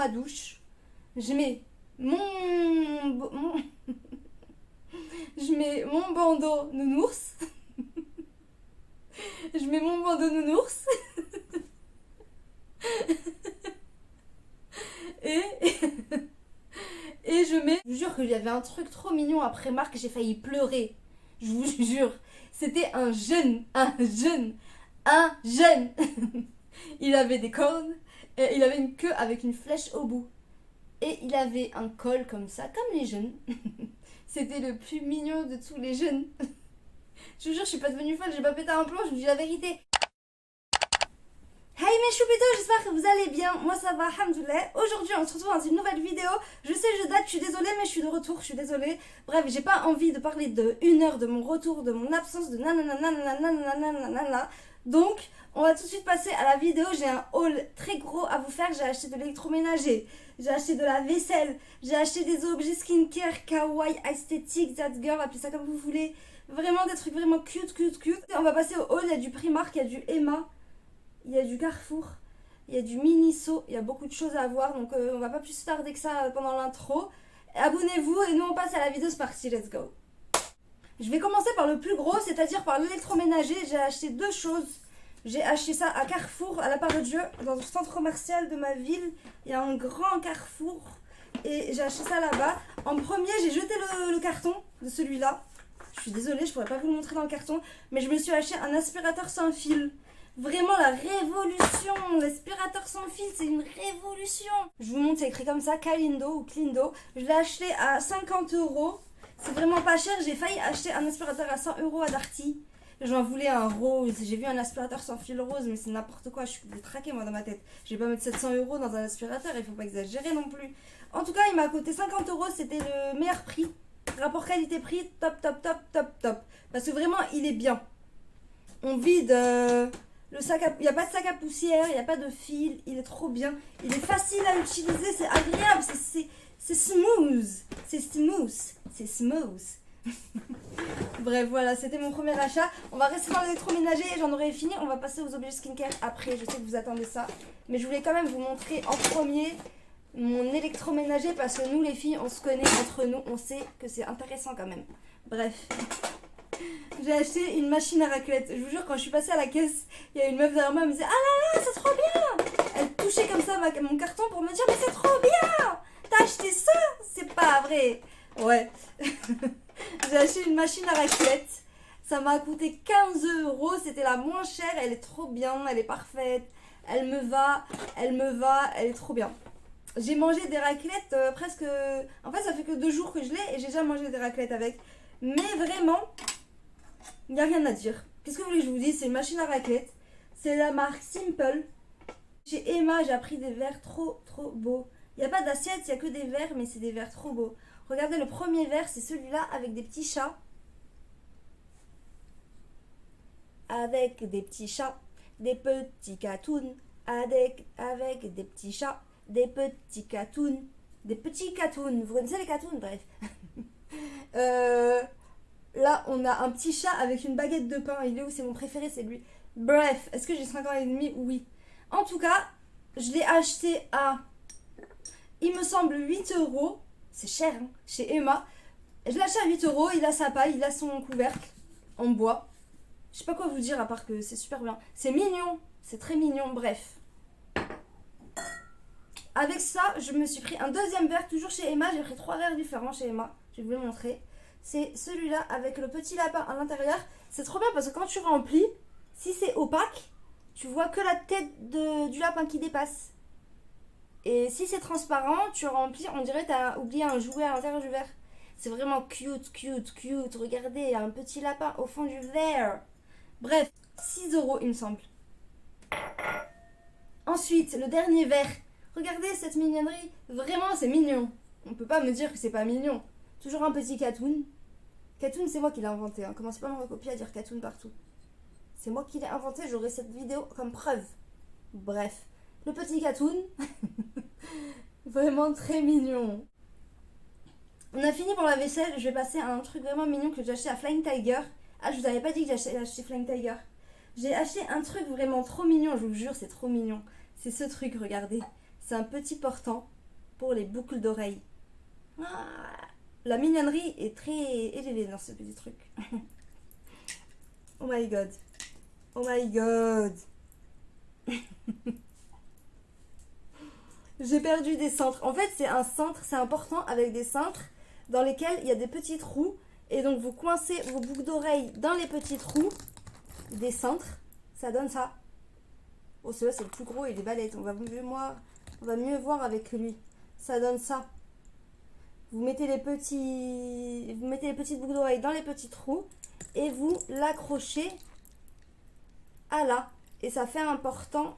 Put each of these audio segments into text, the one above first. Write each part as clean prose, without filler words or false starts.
ma douche, je mets je mets mon bandeau nounours. Je mets mon bandeau nounours. Et, et je mets... Je vous jure qu'il y avait un truc trop mignon après Marc, j'ai failli pleurer. Je vous jure. C'était un jeune. Il avait des cornes, et il avait une queue avec une flèche au bout. Et il avait un col comme ça, comme les jeunes. C'était le plus mignon de tous les jeunes. Je vous jure, je suis pas devenue folle, j'ai pas pété un plomb, je vous dis la vérité. Hey mes choupitos, j'espère que vous allez bien. Moi ça va, alhamdoulilah. Aujourd'hui on se retrouve dans une nouvelle vidéo. Je sais, je date, je suis désolée, mais je suis de retour, je suis désolée. Bref, j'ai pas envie de parler de 1 heure de mon retour, de mon absence, de nanana. Donc, on va tout de suite passer à la vidéo. J'ai un haul très gros à vous faire. J'ai acheté de l'électroménager, j'ai acheté de la vaisselle, j'ai acheté des objets skincare, kawaii, esthétique, that girl, appelez ça comme vous voulez. Vraiment des trucs vraiment cute. Et on va passer au haul. Il y a du Primark, il y a du Emma, il y a du Carrefour, il y a du Miniso, il y a beaucoup de choses à voir, donc on va pas plus tarder que ça pendant l'intro. Abonnez-vous et nous on passe à la vidéo, c'est parti, let's go. Je vais commencer par le plus gros, c'est-à-dire par l'électroménager. J'ai acheté 2 choses. J'ai acheté ça à Carrefour, à la part de Dieu, dans le centre commercial de ma ville. Il y a un grand Carrefour et j'ai acheté ça là-bas. En premier, j'ai jeté le carton de celui-là. Je suis désolée, je pourrais pas vous le montrer dans le carton, mais je me suis acheté un aspirateur sans fil. Vraiment la révolution, l'aspirateur sans fil, c'est une révolution. Je vous montre, c'est écrit comme ça, Kalindo ou Klindo. Je l'ai acheté à 50 €. C'est vraiment pas cher, j'ai failli acheter un aspirateur à 100 € à Darty. J'en voulais un rose, j'ai vu un aspirateur sans fil rose, mais c'est n'importe quoi, je suis détraquée moi dans ma tête. Je vais pas mettre 700 € dans un aspirateur, il faut pas exagérer non plus. En tout cas, il m'a coûté 50 €, c'était le meilleur prix. Rapport qualité-prix, top. Parce que vraiment, il est bien. On vide... le sac à... Il n'y a pas de sac à poussière, il n'y a pas de fil, il est trop bien. Il est facile à utiliser, c'est agréable, c'est smooth. C'est smooth. Bref, voilà, c'était mon premier achat. On va rester dans l'électroménager et j'en aurai fini. On va passer aux objets skincare après, je sais que vous attendez ça. Mais je voulais quand même vous montrer en premier mon électroménager parce que nous les filles, on se connaît entre nous, on sait que c'est intéressant quand même. Bref. J'ai acheté une machine à raclette. Je vous jure, quand je suis passée à la caisse, il y a une meuf derrière moi, elle me disait ah là là, c'est trop bien. Elle touchait comme ça mon carton pour me dire mais c'est trop bien. T'as acheté ça? C'est pas vrai. Ouais. J'ai acheté une machine à raclette. Ça m'a coûté 15 €. C'était la moins chère. Elle est trop bien. Elle est parfaite. Elle me va. Elle est trop bien. J'ai mangé des raclettes presque... En fait, ça fait que 2 jours que je l'ai et j'ai déjà mangé des raclettes avec. Mais vraiment... Il n'y a rien à dire. Qu'est-ce que vous voulez que je vous dise? C'est une machine à raclette. C'est la marque Simple. Chez Emma, j'ai pris des verres trop beaux. Il n'y a pas d'assiette, il n'y a que des verres, mais c'est des verres trop beaux. Regardez, le premier verre, c'est celui-là avec des petits chats. Avec des petits chats, des petits catouns. Avec des petits chats, des petits catouns. Des petits catouns. Vous connaissez les catouns? Bref. Là, on a un petit chat avec une baguette de pain. Il est où? C'est mon préféré, c'est lui. Bref, est-ce que j'ai 5 ans et demi? Oui. En tout cas, je l'ai acheté à, il me semble, 8 €. C'est cher, hein, chez Emma. Je l'ai acheté à 8 €. Il a sa paille, il a son couvercle en bois. Je sais pas quoi vous dire à part que c'est super bien. C'est mignon, c'est très mignon, bref. Avec ça, je me suis pris un deuxième verre, toujours chez Emma. J'ai pris 3 verres différents chez Emma. Je vais vous le montrer. C'est celui-là avec le petit lapin à l'intérieur. C'est trop bien parce que quand tu remplis, si c'est opaque, tu vois que la tête du lapin qui dépasse. Et si c'est transparent, tu remplis, on dirait que tu as oublié un jouet à l'intérieur du verre. C'est vraiment cute. Regardez, il y a un petit lapin au fond du verre. Bref, 6 € il me semble. Ensuite, le dernier verre. Regardez cette mignonnerie. Vraiment, c'est mignon. On peut pas me dire que c'est pas mignon. Toujours un petit catoun. Catoun, c'est moi qui l'ai inventé. Hein. Commencez pas à me recopier à dire catoun partout. C'est moi qui l'ai inventé. J'aurai cette vidéo comme preuve. Bref. Le petit catoun. Vraiment très mignon. On a fini pour la vaisselle. Je vais passer à un truc vraiment mignon que j'ai acheté à Flying Tiger. Ah, je vous avais pas dit que j'ai acheté Flying Tiger. J'ai acheté un truc vraiment trop mignon. Je vous jure, c'est trop mignon. C'est ce truc, regardez. C'est un petit portant. pour les boucles d'oreilles. Ah, la mignonnerie est très élevée dans ce petit truc. Oh my god. Oh my god. J'ai perdu des cintres. En fait, c'est un cintre, c'est important avec des cintres dans lesquels il y a des petits trous. Et donc, vous coincez vos boucles d'oreilles dans les petits trous des cintres. Ça donne ça. Oh, celui-là, c'est le plus gros, il est balèze. On va mieux voir avec lui. Ça donne ça. Vous mettez les petites boucles d'oreilles dans les petits trous et vous l'accrochez à là. Et ça fait important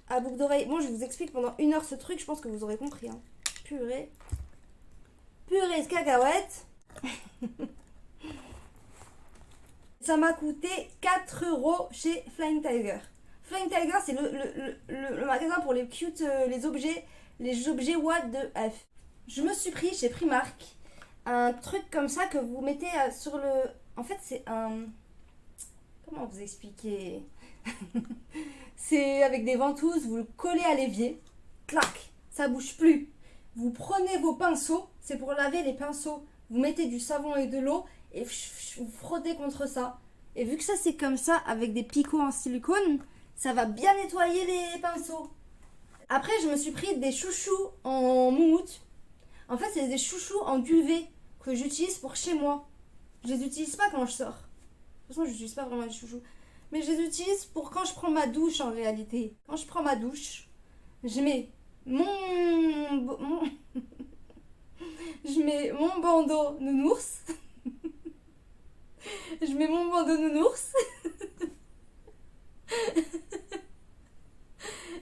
à boucle d'oreille. Bon, je vous explique pendant 1 heure ce truc, je pense que vous aurez compris. Hein. Purée. Purée de cacahuètes. Ça m'a coûté 4 € chez Flying Tiger. Flying Tiger, c'est le magasin pour les cute, les objets what de F. Je me suis pris chez Primark un truc comme ça que vous mettez sur le... En fait, c'est un... Comment vous expliquer? C'est avec des ventouses, vous le collez à l'évier. Clac, ça bouge plus. Vous prenez vos pinceaux, c'est pour laver les pinceaux. Vous mettez du savon et de l'eau et vous frottez contre ça. Et vu que ça c'est comme ça, avec des picots en silicone, ça va bien nettoyer les pinceaux. Après, je me suis pris des chouchous en moumoute. En fait, c'est des chouchous en duvet que j'utilise pour chez moi. Je les utilise pas quand je sors. De toute façon, je n'utilise pas vraiment les chouchous. Mais je les utilise pour quand je prends ma douche en réalité. Quand je prends ma douche, je mets je mets mon bandeau nounours. Je mets mon bandeau nounours.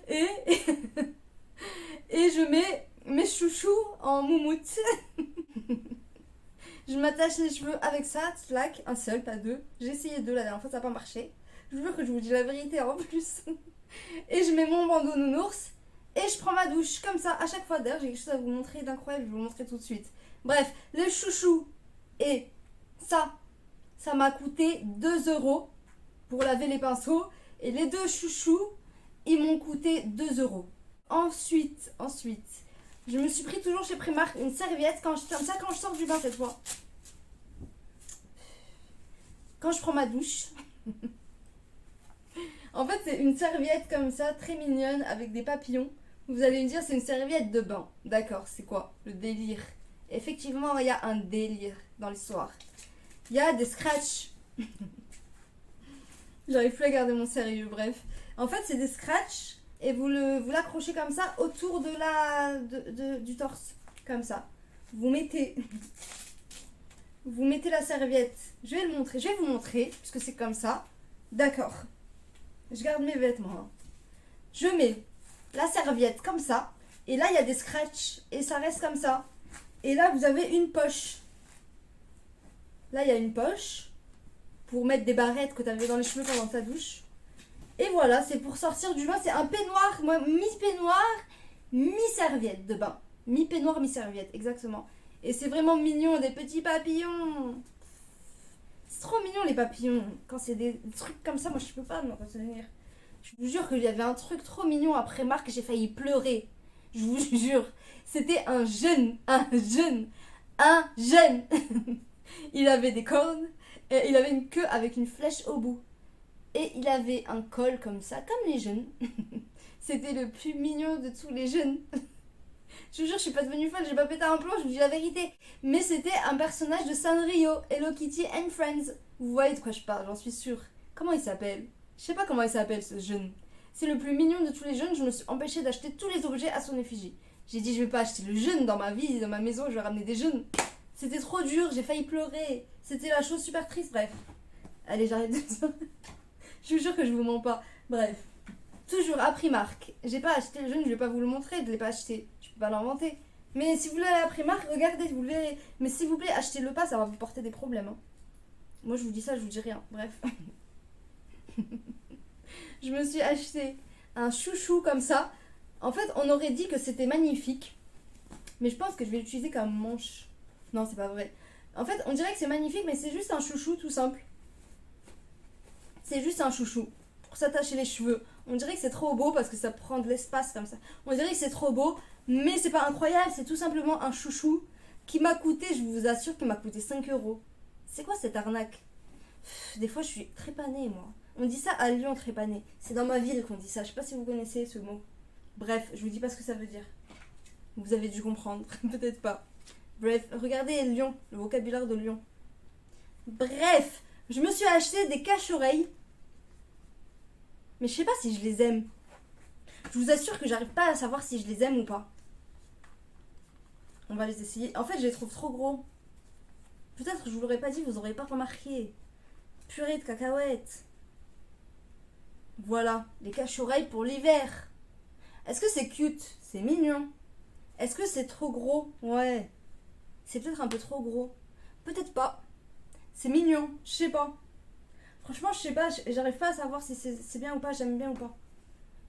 et je mets mes chouchous en moumoute. Je m'attache les cheveux avec ça, slack, un seul, pas deux. J'ai essayé 2 la dernière fois, ça n'a pas marché. Je vous jure que je vous dis la vérité en plus. Et je mets mon bandeau nounours et je prends ma douche comme ça à chaque fois. D'ailleurs, j'ai quelque chose à vous montrer d'incroyable, je vais vous montrer tout de suite. Bref, les chouchous et ça m'a coûté 2 € pour laver les pinceaux. Et les 2 chouchous, ils m'ont coûté 2 €. Ensuite, je me suis pris toujours chez Primark une serviette comme ça quand je sors du bain cette fois. Quand je prends ma douche. En fait, c'est une serviette comme ça, très mignonne, avec des papillons. Vous allez me dire, c'est une serviette de bain. D'accord, c'est quoi le délire? Effectivement, il y a un délire dans l'histoire. Il y a des scratchs. J'arrive plus à garder mon sérieux, bref. En fait, c'est des scratchs et vous l'accrochez comme ça autour du torse. Comme ça. Vous mettez la serviette. Je vais vous montrer, puisque c'est comme ça. D'accord. Je garde mes vêtements. Hein. Je mets la serviette comme ça. Et là, il y a des scratchs. Et ça reste comme ça. Et là, vous avez une poche. Là, il y a une poche. Pour mettre des barrettes que tu avais dans les cheveux pendant ta douche. Et voilà, c'est pour sortir du bain. C'est un peignoir. Moi, mi-peignoir, mi-serviette de bain. Mi-peignoir, mi-serviette, exactement. Et c'est vraiment mignon, des petits papillons. C'est trop mignon les papillons. Quand c'est des trucs comme ça, moi je peux pas me retenir. Je vous jure qu'il y avait un truc trop mignon après Marc, j'ai failli pleurer. Je vous jure. C'était un jeune. Il avait des cornes, et il avait une queue avec une flèche au bout. Et il avait un col comme ça, comme les jeunes. C'était le plus mignon de tous les jeunes. Je vous jure, je suis pas devenue folle, j'ai pas pété un plomb, je vous dis la vérité. Mais c'était un personnage de Sanrio, Hello Kitty and Friends. Vous voyez de quoi je parle, j'en suis sûre. Comment il s'appelle? Je sais pas comment il s'appelle ce jeune. C'est le plus mignon de tous les jeunes, je me suis empêchée d'acheter tous les objets à son effigie. J'ai dit je vais pas acheter le jeune dans ma vie, dans ma maison, je vais ramener des jeunes. C'était trop dur, j'ai failli pleurer. C'était la chose super triste, bref. Allez, j'arrête de dire. Je vous jure que je vous mens pas. Bref. Toujours à Primark. J'ai pas acheté le jeune, je vais pas vous le montrer, je l'ai pas acheté. Je peux pas l'inventer. Mais si vous voulez aller à Primark, regardez, vous le verrez. Mais s'il vous plaît, achetez-le pas, ça va vous porter des problèmes. Hein. Moi, je vous dis ça, je vous dis rien. Bref. Je me suis acheté un chouchou comme ça. En fait, on aurait dit que c'était magnifique. Mais je pense que je vais l'utiliser comme manche. Non, c'est pas vrai. En fait, on dirait que c'est magnifique, mais c'est juste un chouchou tout simple. C'est juste un chouchou. pour s'attacher les cheveux. On dirait que c'est trop beau parce que ça prend de l'espace comme ça. On dirait que c'est trop beau, mais c'est pas incroyable, c'est tout simplement un chouchou qui m'a coûté, je vous assure, qu'il m'a coûté 5 euros. C'est quoi cette arnaque? Des fois, je suis trépanée, moi. On dit ça à Lyon, trépanée. C'est dans ma ville qu'on dit ça. Je sais pas si vous connaissez ce mot. Bref, je vous dis pas ce que ça veut dire. Vous avez dû comprendre. Peut-être pas. Bref, regardez Lyon, le vocabulaire de Lyon. Bref, je me suis acheté des cache-oreilles. Mais je sais pas si je les aime. Je vous assure que j'arrive pas à savoir si je les aime ou pas. On va les essayer. En fait, je les trouve trop gros. Peut-être que je vous l'aurais pas dit, vous auriez pas remarqué. Purée de cacahuètes. Voilà, les cache-oreilles pour l'hiver. Est-ce que c'est cute? C'est mignon. Est-ce que c'est trop gros? Ouais. C'est peut-être un peu trop gros. Peut-être pas. C'est mignon, je sais pas. Franchement, je sais pas, j'arrive pas à savoir si c'est bien ou pas, j'aime bien ou pas.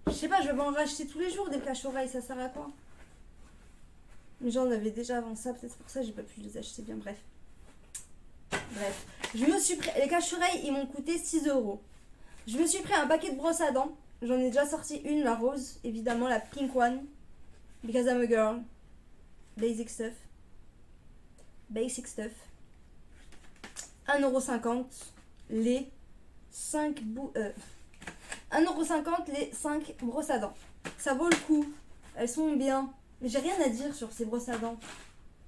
Je sais pas, je vais en racheter tous les jours des cache-oreilles, ça sert à quoi? Mais j'en avais déjà avant ça, peut-être pour ça j'ai pas pu les acheter bien, bref. Bref, je me suis pris, les cache-oreilles ils m'ont coûté 6 euros. Je me suis pris un paquet de brosses à dents. J'en ai déjà sorti une, la rose, évidemment, la pink one. Because I'm a girl. Basic stuff. Basic stuff. 1,50€ les 5 1,50€ les 5 brosses à dents. Ça vaut le coup. Elles sont bien. Mais j'ai rien à dire sur ces brosses à dents.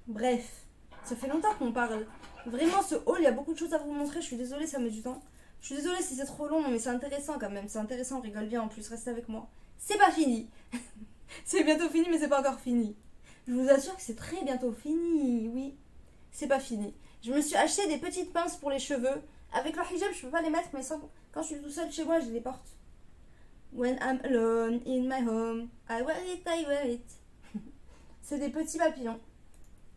Bref, ça fait longtemps qu'on parle. Vraiment, ce haul, il y a beaucoup de choses à vous montrer. Je suis désolée, ça met du temps. Je suis désolée si c'est trop long, mais c'est intéressant quand même. C'est intéressant, on rigole bien en plus. Restez avec moi. C'est pas fini. C'est bientôt fini, mais c'est pas encore fini. Je vous assure que c'est très bientôt fini. Oui, c'est pas fini. Je me suis acheté des petites pinces pour les cheveux. Avec le hijab, je peux pas les mettre, mais quand je suis tout seul chez moi, je les porte. When I'm alone in my home, I wear it, I wear it. C'est des petits papillons.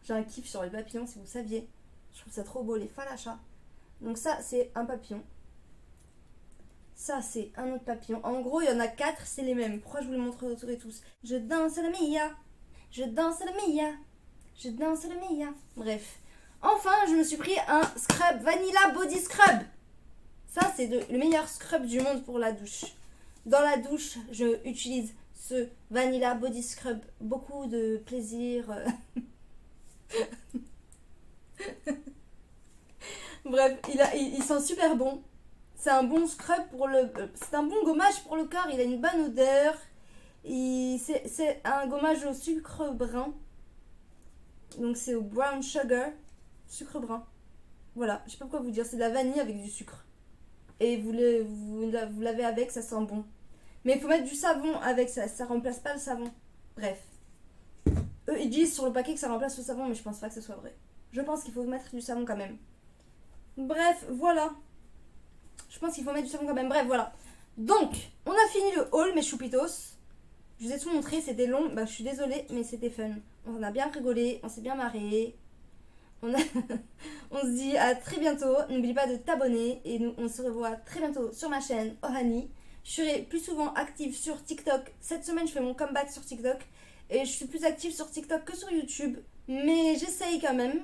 J'ai un kiff sur les papillons, si vous saviez. Je trouve ça trop beau, les falachas. Donc ça, c'est un papillon. Ça, c'est un autre papillon. En gros, il y en a 4, c'est les mêmes. Pourquoi je vous les montre tous? Je danse la mia. Je danse la mia. Je danse la mia. Bref. Enfin, je me suis pris un scrub Vanilla Body Scrub. Ça, c'est le meilleur scrub du monde pour la douche. Dans la douche, je utilise ce Vanilla Body Scrub. Beaucoup de plaisir. Bref, il sent super bon. C'est un bon scrub pour le... c'est un bon gommage pour le corps. Il a une bonne odeur. C'est un gommage au sucre brun. Donc c'est au brown sugar. Sucre brun. Voilà, je sais pas quoi vous dire. C'est de la vanille avec du sucre. Et vous lavez avec, ça sent bon. Mais il faut mettre du savon avec ça. Ça remplace pas le savon. Bref. Eux, ils disent sur le paquet que ça remplace le savon, mais je pense pas que ce soit vrai. Je pense qu'il faut mettre du savon quand même. Bref, voilà. Je pense qu'il faut mettre du savon quand même. Bref, voilà. Donc, on a fini le haul, mes choupitos. Je vous ai tout montré, c'était long. Bah, je suis désolée, mais c'était fun. On a bien rigolé, on s'est bien marré. On se dit à très bientôt. N'oublie pas de t'abonner. Et nous, on se revoit très bientôt sur ma chaîne Ohani. Je serai plus souvent active sur TikTok. Cette semaine, je fais mon comeback sur TikTok. Et je suis plus active sur TikTok que sur YouTube. Mais j'essaye quand même.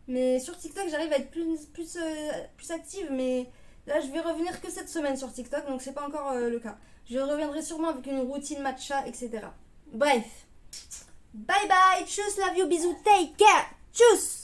Mais sur TikTok, j'arrive à être plus active. Mais là, je vais revenir que cette semaine sur TikTok. Donc, c'est pas encore le cas. Je reviendrai sûrement avec une routine matcha, etc. Bref. Bye bye. Tchuss, love you, bisous, take care. Tchuss.